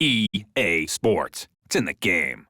EA Sports. It's in the game.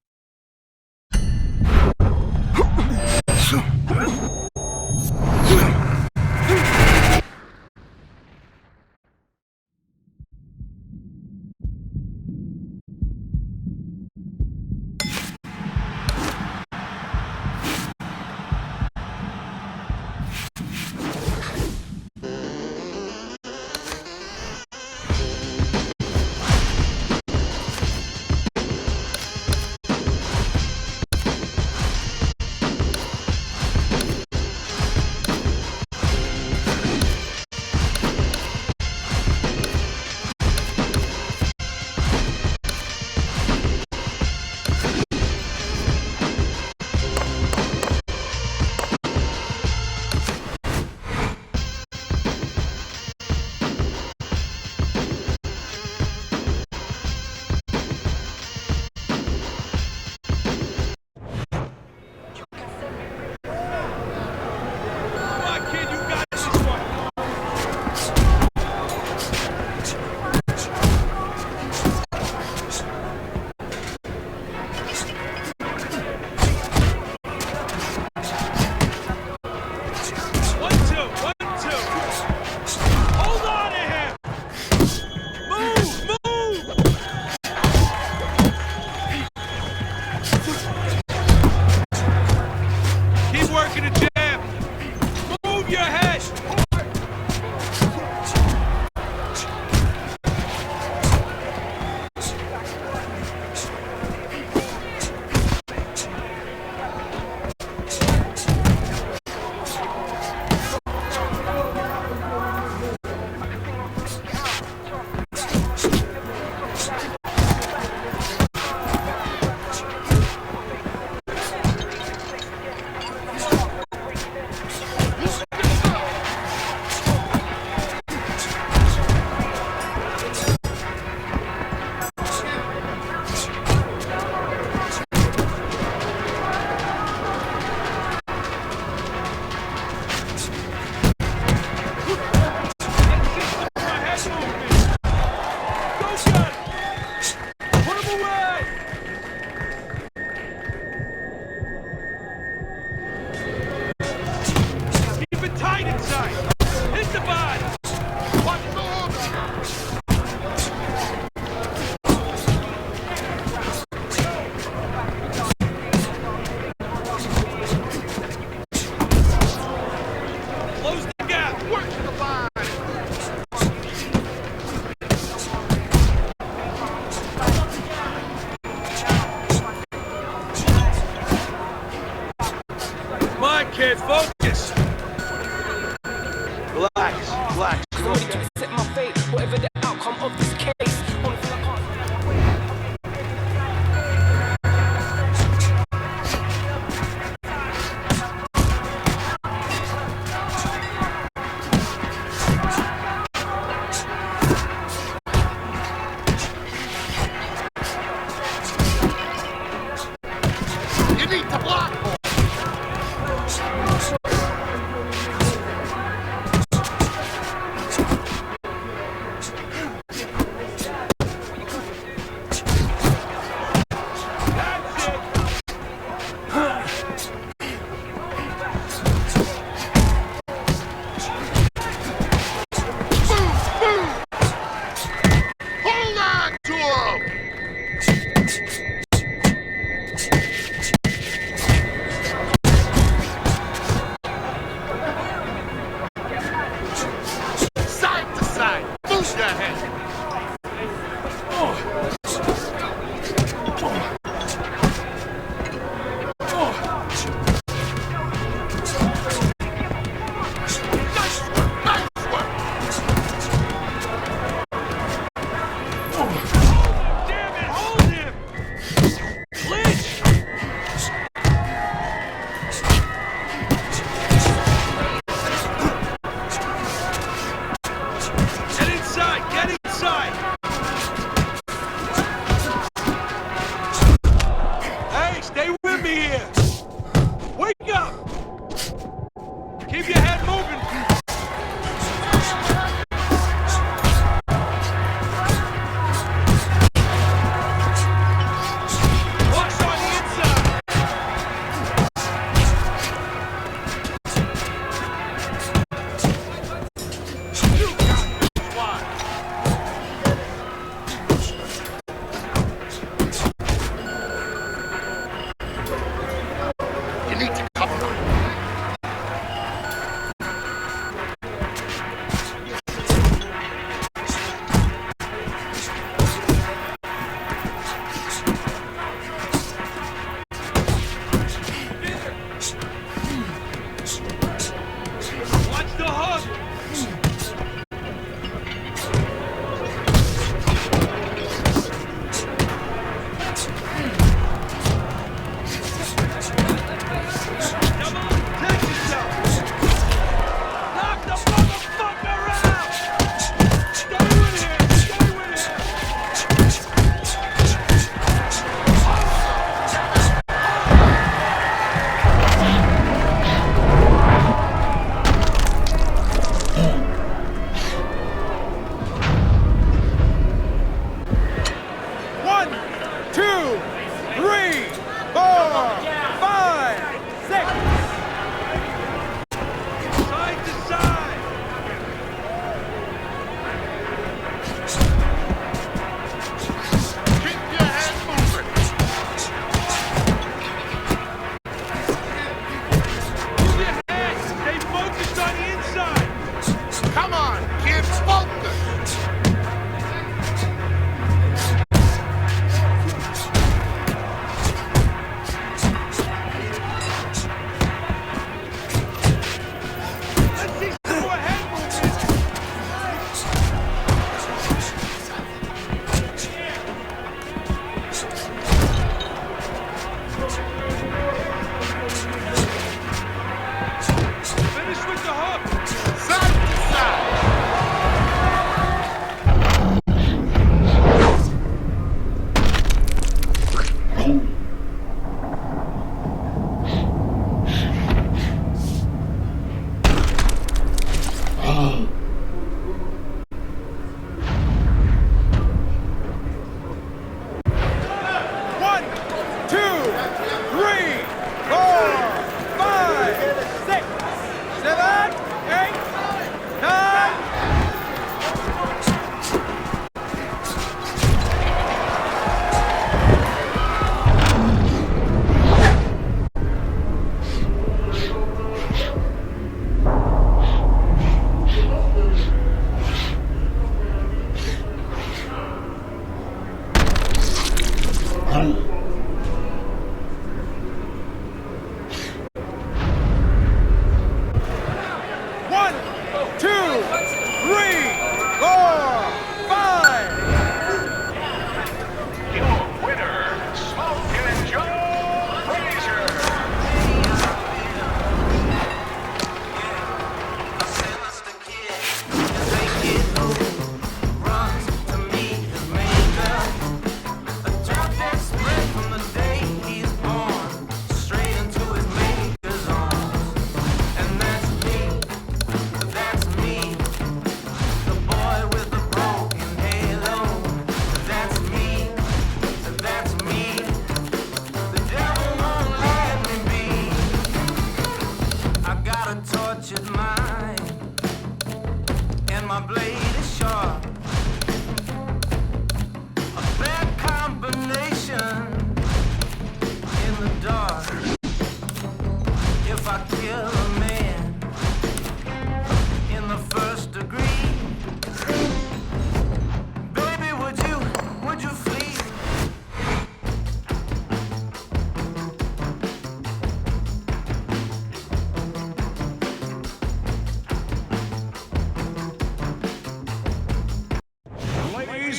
Kid, focus! Relax. Somebody can set my fate, whatever the outcome of this case. Only thing I can't You need to block!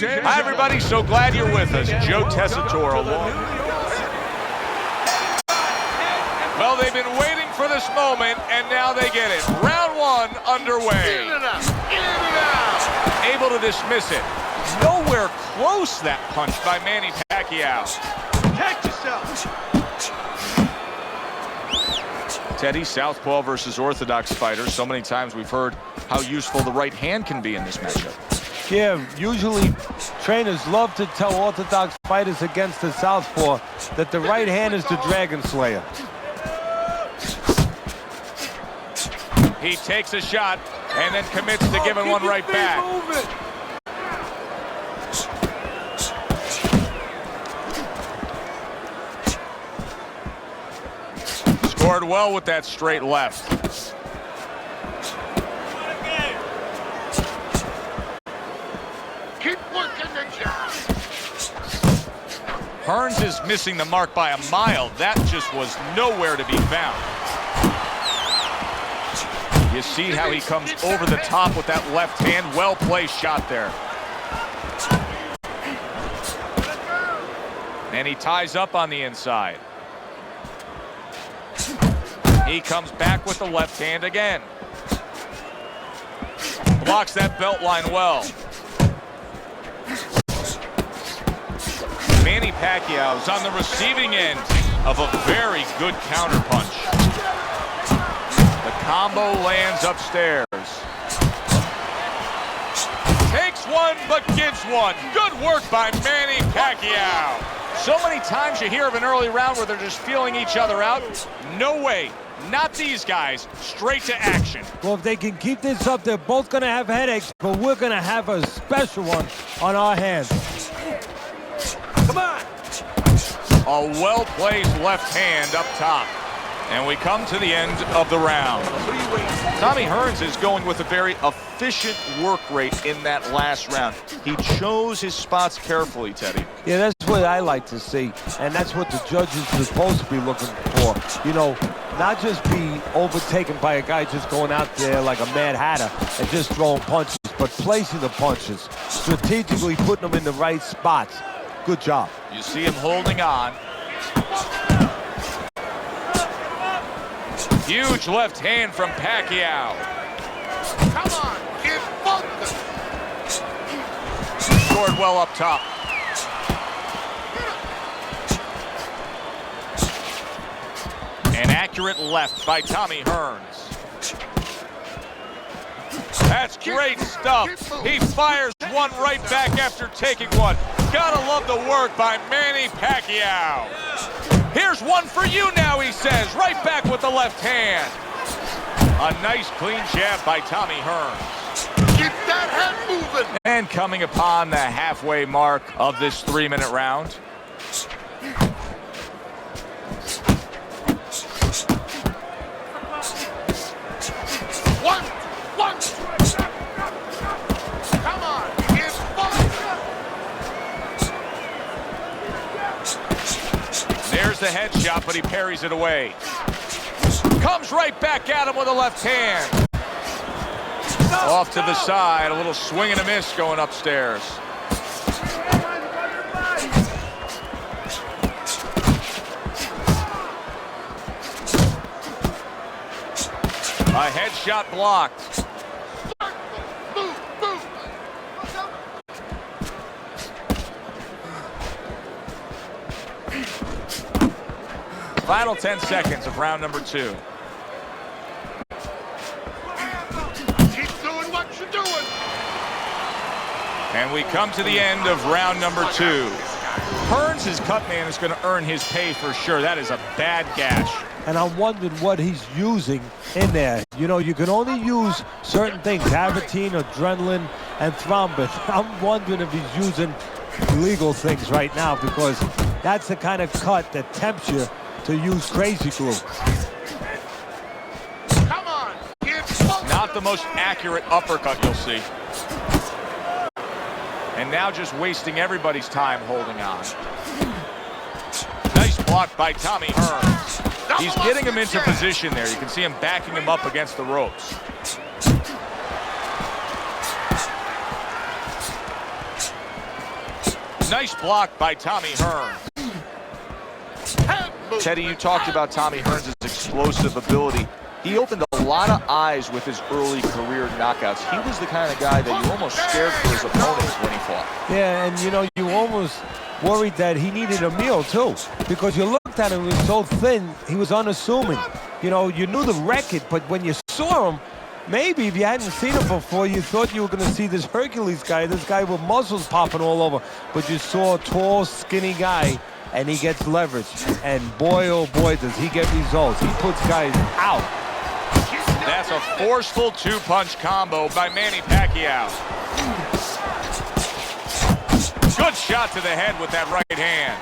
Hi, everybody. So glad you're with us. Joe Tessitore along. Well, they've been waiting for this moment, and now they get it. Round one underway. In and out. In and out. Able to dismiss it. Nowhere close, that punch by Manny Pacquiao. Protect yourself. Teddy, southpaw versus orthodox fighter. So many times we've heard how useful the right hand can be in this matchup. Yeah, usually trainers love to tell orthodox fighters against the southpaw that the right hand is the Dragon Slayer. He takes a shot and then commits to giving one right back. Scored well with that straight left. Keep working the job. Hearns is missing the mark by a mile. That just was nowhere to be found. You see how he comes over the top with that left hand. Well-placed shot there. And he ties up on the inside. He comes back with the left hand again. Blocks that belt line well. Manny Pacquiao is on the receiving end of a very good counterpunch. The combo lands upstairs. Takes one, but gives one. Good work by Manny Pacquiao. So many times you hear of an early round where they're just feeling each other out. No way. Not these guys. Straight to action. Well, if they can keep this up, they're both going to have headaches, but we're going to have a special one on our hands. Come on. A well-placed left hand up top. And we come to the end of the round. Tommy Hearns is going with a very efficient work rate in that last round. He chose his spots carefully, Teddy. Yeah, that's what I like to see, and that's what the judges are supposed to be looking for. You know, not just be overtaken by a guy just going out there like a Mad Hatter and just throwing punches, but placing the punches, strategically putting them in the right spots. Good job. You see him holding on. Huge left hand from Pacquiao. Come on, get bumped. Scored well up top. An accurate left by Tommy Hearns. That's great stuff. He fires one right back after taking one. Gotta love the work by Manny Pacquiao. Here's one for you now, he says. Right back with the left hand. A nice clean jab by Tommy Hearns. Keep that head moving. And coming upon the halfway mark of this 3-minute round. One. Come on, get bumped. There's the headshot, but he parries it away. Comes right back at him with a left hand. Off to the side, a little swing and a miss going upstairs. A headshot blocked. Move. Final 10 seconds of round number 2. Keep doing what you're doing. And we come to the end of round number 2. Hearns' cut man is going to earn his pay for sure. That is a bad gash. And I'm wondering what he's using in there. You know, you can only use certain things, Avitine, adrenaline, and thrombin. I'm wondering if he's using legal things right now, because that's the kind of cut that tempts you to use crazy glue. Come on, get bumped. Not the most accurate uppercut you'll see. And now just wasting everybody's time holding on. Nice block by Tommy Hearns. He's getting him into position there. You can see him backing him up against the ropes. Nice block by Tommy Hearns. Teddy, you talked about Tommy Hearns' explosive ability. He opened a lot of eyes with his early career knockouts. He was the kind of guy that you almost scared for his opponents when he fought. Yeah, and you know, you almost worried that he needed a meal too, because you looked at him, he was so thin, he was unassuming. You know, you knew the record, but when you saw him, maybe if you hadn't seen him before, you thought you were going to see this Hercules guy, this guy with muscles popping all over. But you saw a tall, skinny guy, and he gets leverage. And boy, oh boy, does he get results. He puts guys out. That's a forceful two-punch combo by Manny Pacquiao. Good shot to the head with that right hand.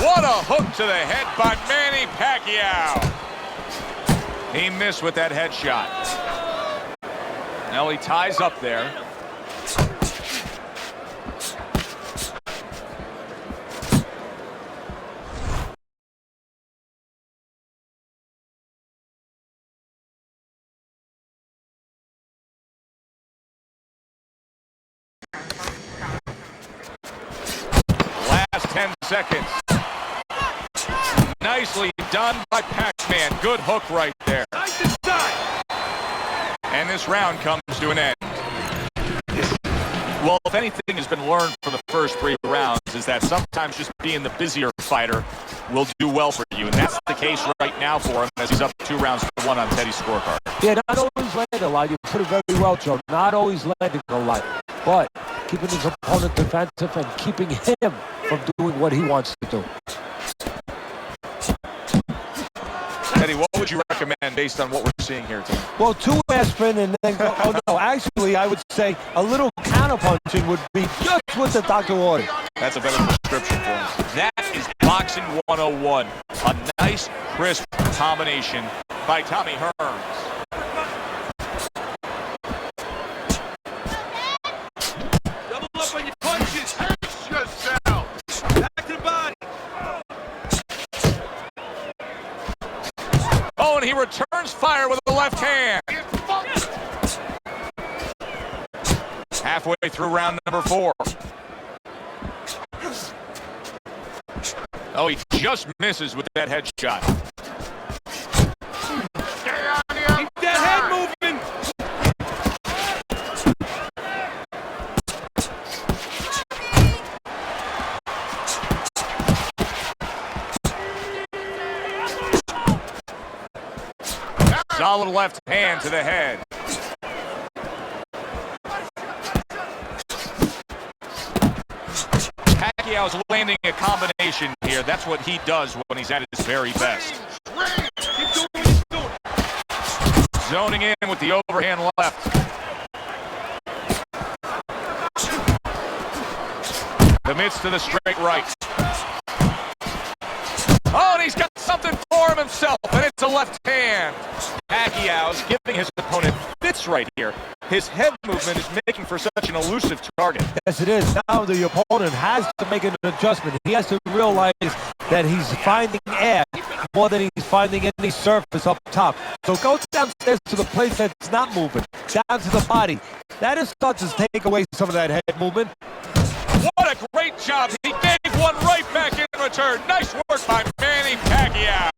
What a hook to the head by Manny Pacquiao. He missed with that headshot. Now he ties up there. Last 10 seconds. Nicely done by Pac-Man. Good hook right there. And this round comes to an end. Well, if anything has been learned from the first 3 rounds is that sometimes just being the busier fighter will do well for you. And that's the case right now for him as he's up 2-1 on Teddy's scorecard. Yeah, not always landed a lot. You put it very well, Joe. Not always landing a lot. But keeping his opponent defensive and keeping him from doing what he wants to do. Teddy, what would you recommend based on what we're seeing here tonight? Well, 2 aspirin and then go, oh no, actually I would say a little counterpunching would be just what the doctor ordered. That's a better prescription for him. That is Boxing 101. A nice, crisp combination by Tommy Hearns. Double up on your punches. Pace yourself. Back to the body. Oh, and he returns fire with the left hand. Get funked. Halfway through round number 4. Oh, he just misses with that headshot. Stay on the outside. Keep that head moving. Solid left hand to the head. Pacquiao's landing a combination here. That's what he does when he's at his very best. Keep doing what he's doing. Zoning in with the overhand left. Commits to the straight right. Oh, and he's got something for him himself, and it's a left hand. Pacquiao's giving his opponent fits right here. His head movement is making for such an elusive target. Yes, it is. Now the opponent has to make an adjustment. He has to realize that he's finding air more than he's finding any surface up top. So go downstairs to the place that's not moving, down to the body. That is starts to take away some of that head movement. What a great job. He gave one right back in return. Nice work by Manny Pacquiao.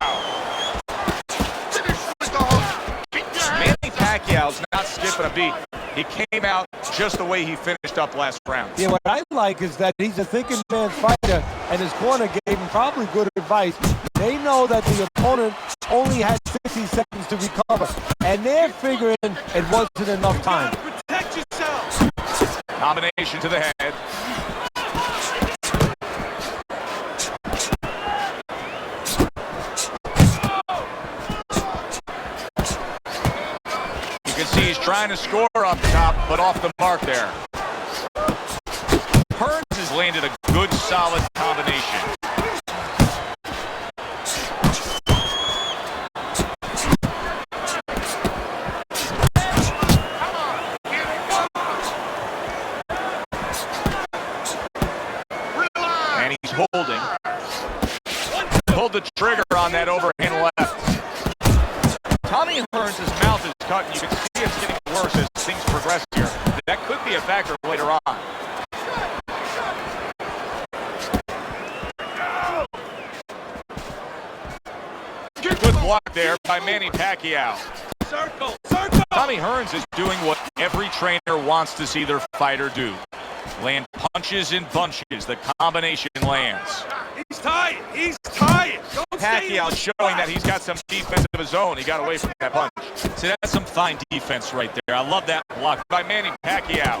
Finish with the hook. Keep your hands Manny Pacquiao's not skipping a beat. He came out just the way he finished up last round. Yeah, what I like is that he's a thinking man fighter, and his corner gave him probably good advice. They know that the opponent only had 60 seconds to recover, and they're figuring it wasn't enough time. Protect yourself. Combination to the head. You can see he's trying to score up top, but off the mark there. Hearns has landed a good, solid combination. And he's holding. Pulled the trigger on that overhand left. Tommy Hearns' mouth is cut, and you can block there by Manny Pacquiao. Circle, circle. Tommy Hearns is doing what every trainer wants to see their fighter do. Land punches in bunches. The combination lands. He's tired. He's tired. Don't stay in Pacquiao one showing spot. that he's got some defense of his own. He got away from that punch. So that's some fine defense right there. I love that block by Manny Pacquiao.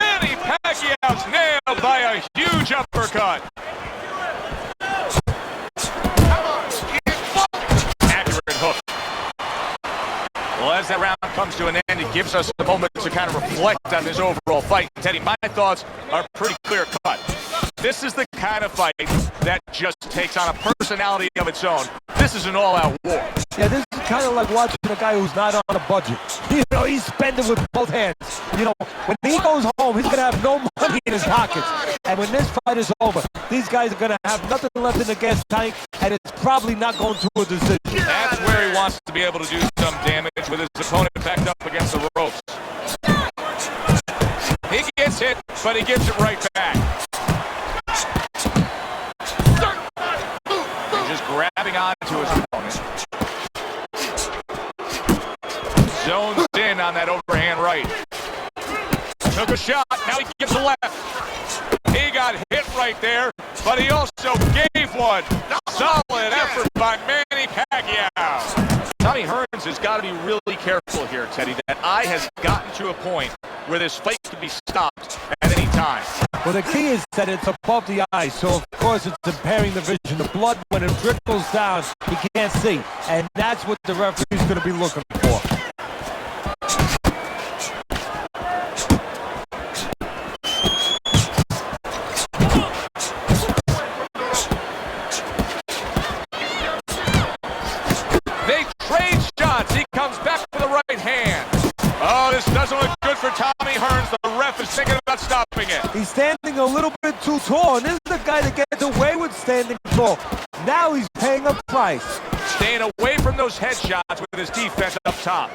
Manny Pacquiao's nailed by a huge uppercut. Accurate hook. Well, as that round comes to an end, it gives us a moment to kind of reflect on this overall fight. Teddy, my thoughts are pretty clear cut. This is the kind of fight that just takes on a personality of its own. This is an all-out war. Yeah, this is kind of like watching a guy who's not on a budget. You know, he's spending with both hands. You know, when he goes home, he's going to have no money in his pockets. And when this fight is over, these guys are going to have nothing left in the gas tank, and it's probably not going to a decision. That's where he wants to be able to do some damage with his opponent backed up against the ropes. He gets hit, but he gives it right back. He's just grabbing onto his opponent. Zones in on that overhand right. Took a shot, now he gives a left. He got hit right there, but he also gave one. Solid effort by Manny Pacquiao. Tommy Hearns has got to be really careful here, Teddy. That eye has gotten to a point where this fight can be stopped at any time. Well, the key is that it's above the eye, so of course it's impairing the vision. The blood, when it trickles down, he can't see, and that's what the referee's going to be looking for. They trade shots. He comes back with the right hand. Oh, this doesn't look good for Tommy Hearns. The ref is thinking about stopping it. He's standing a little bit too tall, and this is the guy that gets away with standing tall. Now he's paying a price. Staying away from those headshots with his defense up top.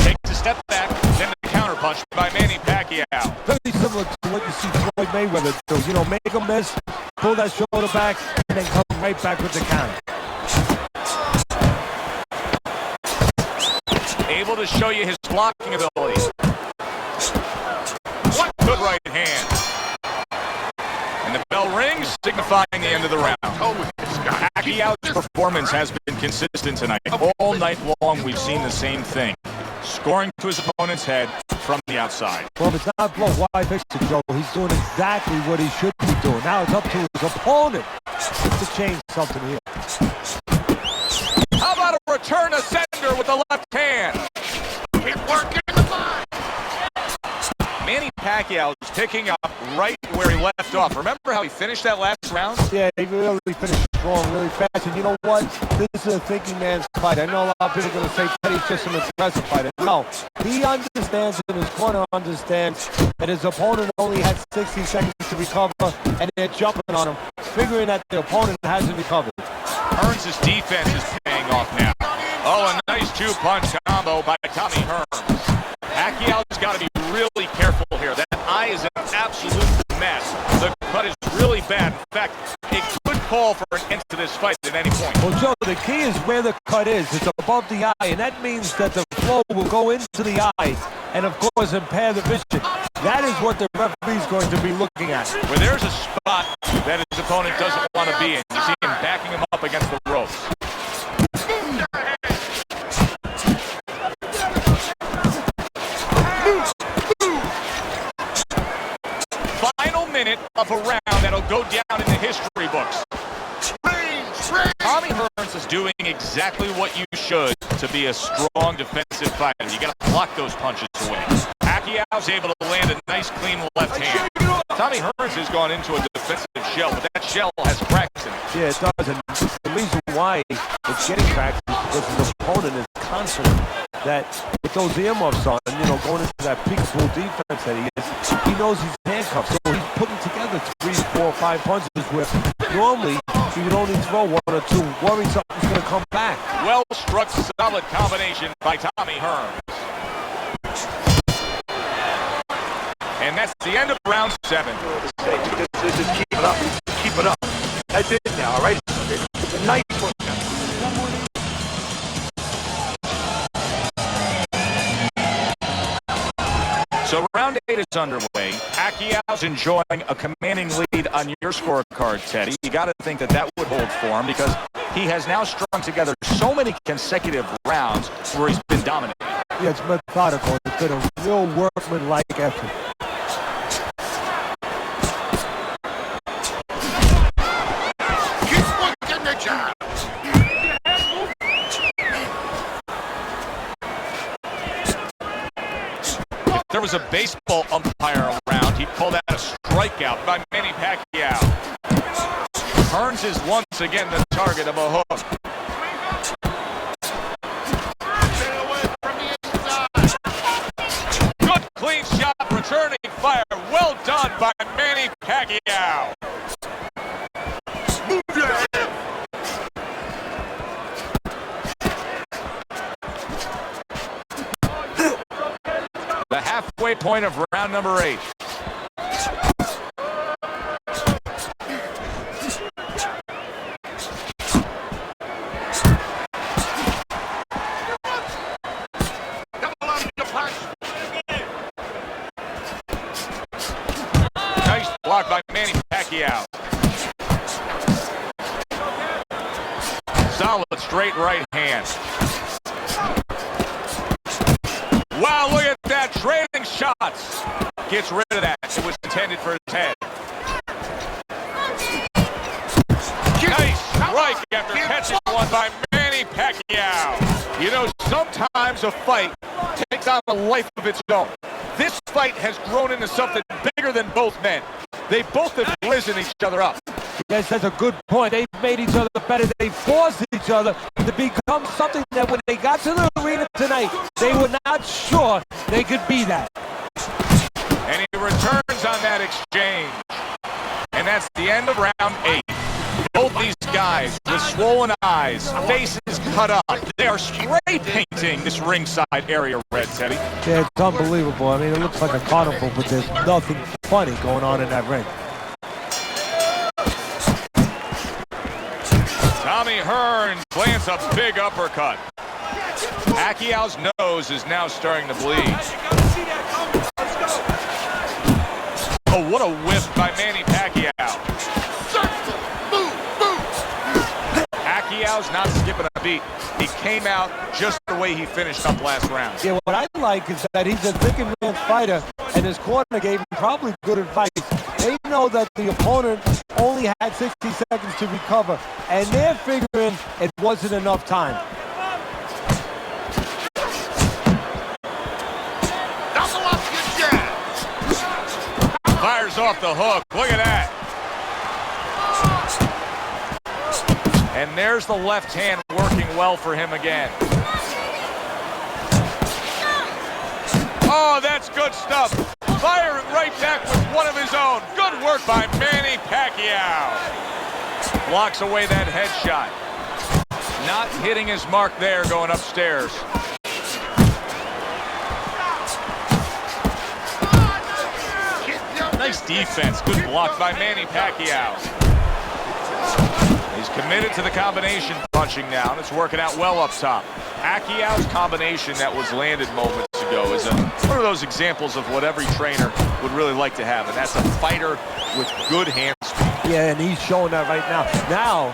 Takes a step back, then the counterpunch by Manny Pacquiao. Very similar to what you see Floyd Mayweather do. You know, make a miss, pull that shoulder back, and then come right back with the counter. Able to show you his blocking ability. What good right hand. And the bell rings, signifying the end of the round. Pacquiao's performance has been consistent tonight. All night long, we've seen the same thing. Scoring to his opponent's head from the outside. Well, if it's not blow, why fix it, Joe? He's doing exactly what he should be doing. Now it's up to his opponent to change something here. How about a return to sender with the left hand? Keep working the line. Manny Pacquiao is picking up right where he left off. Remember how he finished that last round? Yeah, he really finished strong, really fast. And you know what? This is a thinking man's fight. I know a lot of people are going to say Teddy's just an aggressive fighter. No, he understands and his corner understands that his opponent only had 60 seconds to recover, and they're jumping on him, figuring that the opponent hasn't recovered. Hearns' defense is paying off now. Oh, a nice two-punch combo by Tommy Hearns. Pacquiao's got to be really careful here. That eye is an absolute mess. The cut is really bad. In fact, it could call for an end to this fight at any point. Well, Joe, the key is where the cut is. It's above the eye, and that means that the flow will go into the eye and, of course, impair the vision. That is what the referee's going to be looking at. Where there's a spot that his opponent doesn't want to be in. You see him backing him up against the ropes. Final minute of a round that'll go down in the history books. Tommy Hearns is doing exactly what you should to be a strong defensive fighter. You got to block those punches away. Pacquiao's able to land a nice, clean left hand. Tommy Hearns has gone into a defensive shell, but that shell has cracks in it. Yeah, it does, and the reason why it's getting cracks is because his opponent is confident that with those earmuffs on, you know, going into that peekaboo defense that he is, he knows he's handcuffed, so he's putting together 3, 4, 5 punches where normally he would only throw 1 or 2, worry something's going to come back. Well struck, solid combination by Tommy Hearns. And that's the end of round 7. Just keep it up. Keep it up. That's it now, all right? Nice work. So round 8 is underway. Pacquiao's enjoying a commanding lead on your scorecard, Teddy. You got to think that that would hold for him because he has now strung together so many consecutive rounds where he's been dominating. Yeah, it's methodical. It's been a real workman-like effort. Keep working the job. If there was a baseball umpire around, he'd call that a strikeout by Manny Pacquiao. Hearns is once again the target of a hook. Stay away from the inside. Good clean shot, returning fire. Well done by Manny Pacquiao. Move your head. The halfway point of round number 8. Double up your punch. Nice block by Manny Pacquiao. Solid straight right hand. Wow, look at that, trading shots. Gets rid of that. It was intended for his head. Nice strike after catching one by Manny Pacquiao. You know, sometimes a fight takes on a life of its own. This fight has grown into something bigger than both men. They both have risen each other up. Yes, that's a good point. They've made each other better. They forced each other to become something that when they got to the arena tonight, they were not sure they could be that. And he returns on that exchange. And that's the end of round 8. Both these guys with swollen eyes, faces cut up. They are spray painting this ringside area red, Teddy. Yeah, it's unbelievable. I mean, it looks like a carnival, but there's nothing funny going on in that ring. Tommy Hearns lands a big uppercut. Pacquiao's nose is now starting to bleed. Oh, what a whiff by Manny Pacquiao. Circle. Move. Pacquiao's not skipping a beat. He came out just the way he finished up last round. Yeah, what I like is that he's a thinking man fighter, and his corner gave him probably good advice. They know that the opponent only had 60 seconds to recover, and they're figuring it wasn't enough time. Double up your jab. Fires off the hook. Look at that. And there's the left hand working well for him again. Oh, that's good stuff. Firing right back with one of his own. Good work by Manny Pacquiao. Blocks away that headshot. Not hitting his mark there going upstairs. Nice defense. Good block by Manny Pacquiao. He's committed to the combination punching now, and it's working out well up top. Pacquiao's combination that was landed moments ago is one of those examples of what every trainer would really like to have, and that's a fighter with good hand speed. Yeah, and he's showing that right now. Now,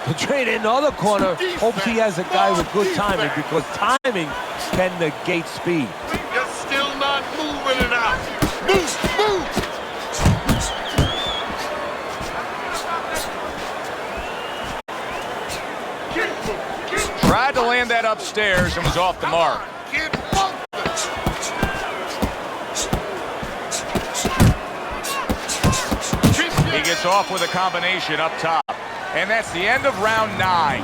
the trainer in the other corner hopes he has a guy with good timing, because timing can negate speed. You're still not moving it out. Move. Tried to land that upstairs and was off the mark. Kid, He gets off with a combination up top. And that's the end of round 9.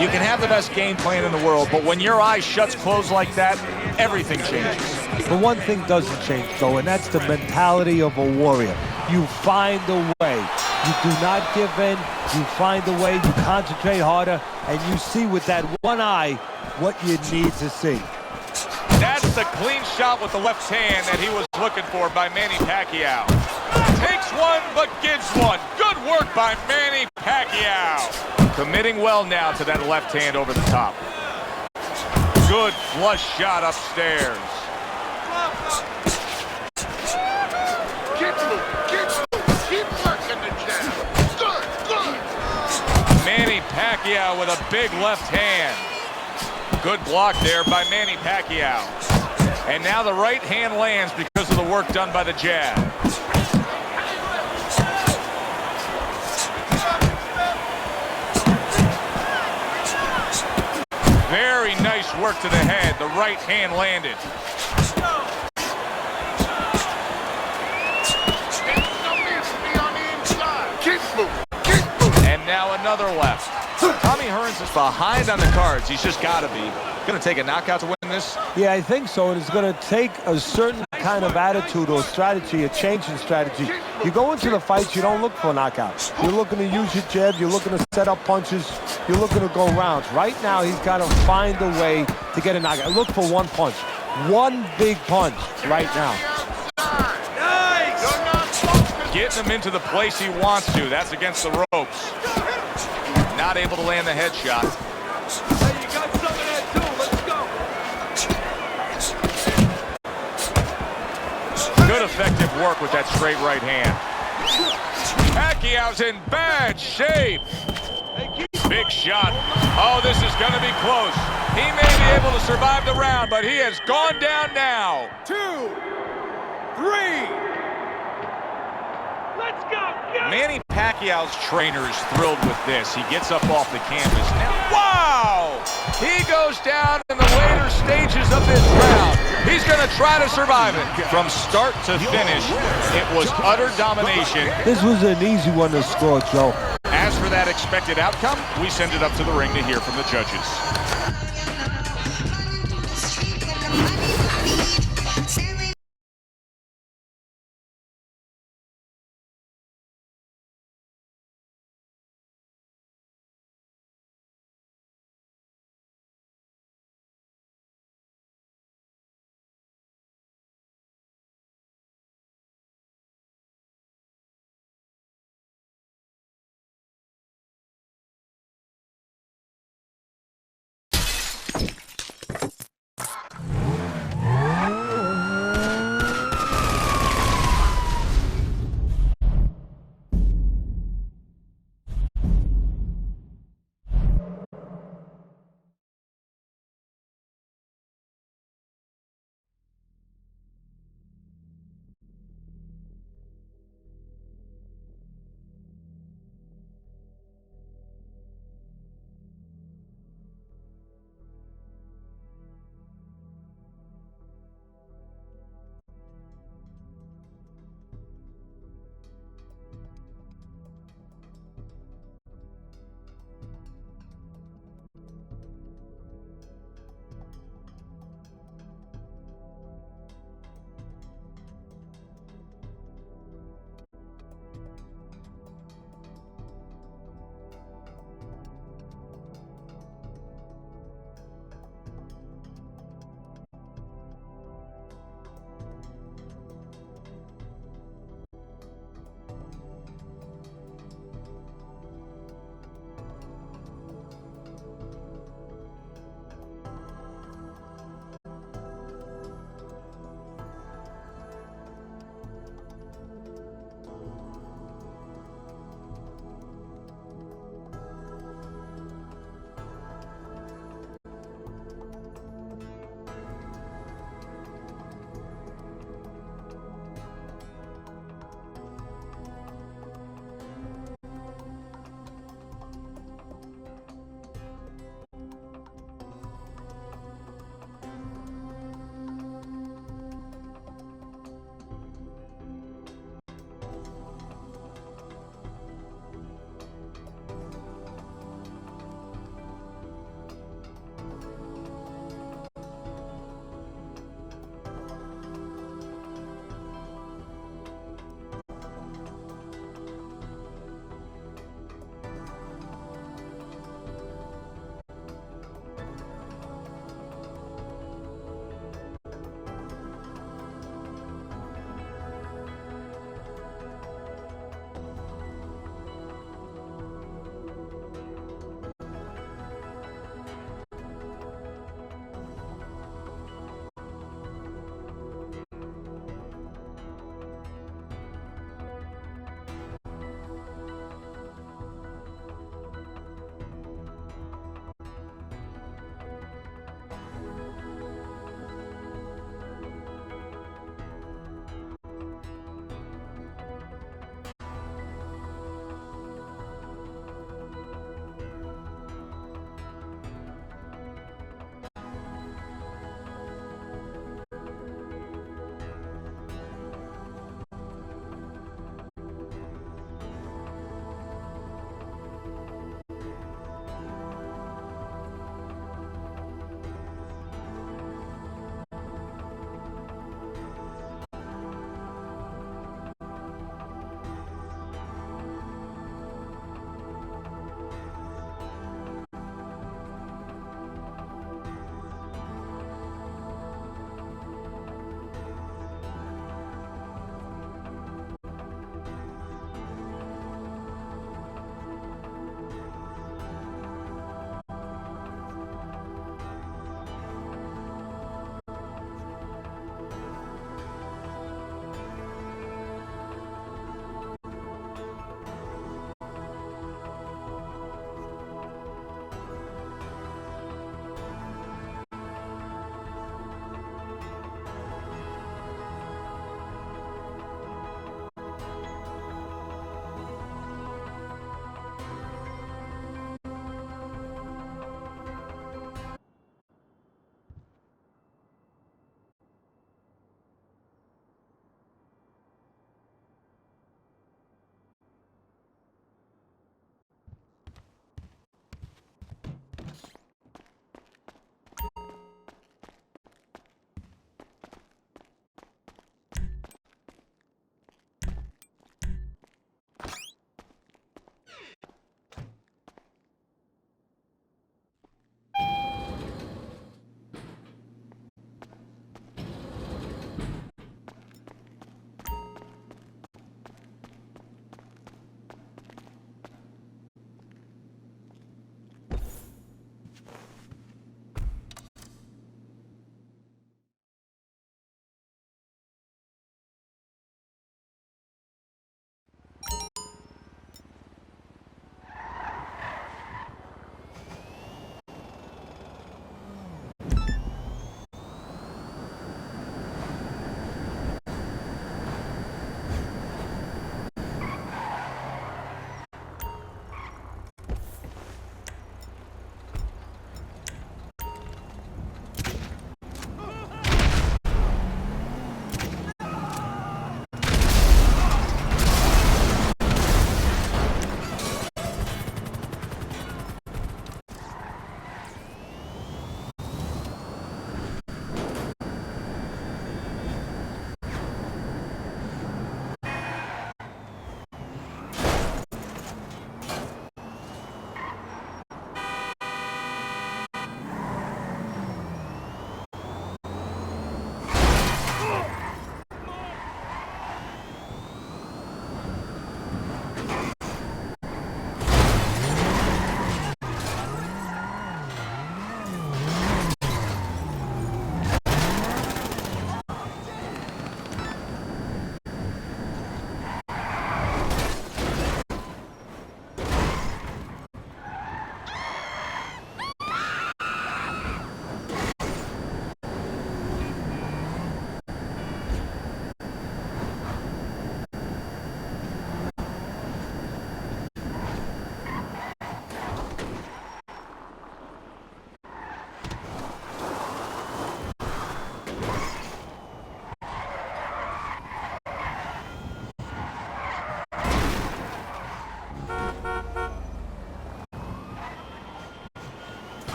You can have the best game plan in the world, but when your eye shuts closed like that, everything changes. But one thing doesn't change, though, and that's the mentality of a warrior. You find a way. You do not give in. You find a way. You concentrate harder, and you see with that one eye what you need to see. That's the clean shot with the left hand that he was looking for by Manny Pacquiao. Takes one, but gives one. Good work by Manny Pacquiao. Committing well now to that left hand over the top. Good flush shot upstairs. Keep working the jab. Good. Manny Pacquiao with a big left hand. Good block there by Manny Pacquiao. And now the right hand lands because of the work done by the jab. Very nice work to the head. The right hand landed. Keep moving. And now another left. Tommy Hearns is behind on the cards. He's just got to be. Going to take a knockout to win this? Yeah, I think so. And it's going to take a certain kind of attitude or strategy, a change in strategy. You go into the fights, you don't look for knockouts. You're looking to use your jab. You're looking to set up punches. You're looking to go rounds. Right now, he's got to find a way to get a knockout. Look for one punch. One big punch right now. Getting him into the place he wants to. That's against the ropes. Not able to land the headshot. Hey, you got some of that too. Let's go. Good effective work with that straight right hand. Pacquiao's in bad shape. Big shot. Oh, this is going to be close. He may be able to survive the round, but he has gone down now. 2, 3. Let's go. Manny Pacquiao's trainer is thrilled with this. He gets up off the canvas. Now, wow! He goes down in the later stages of this round. He's going to try to survive it. From start to finish, it was utter domination. This was an easy one to score, Joe. As for that expected outcome, we send it up to the ring to hear from the judges.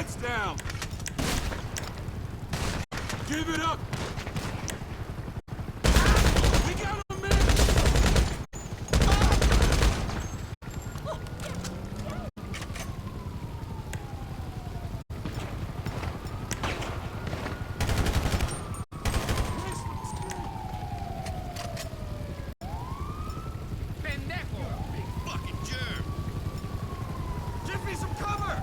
Lights down. Give it up. We got a man. Big fucking germ. Give me some cover.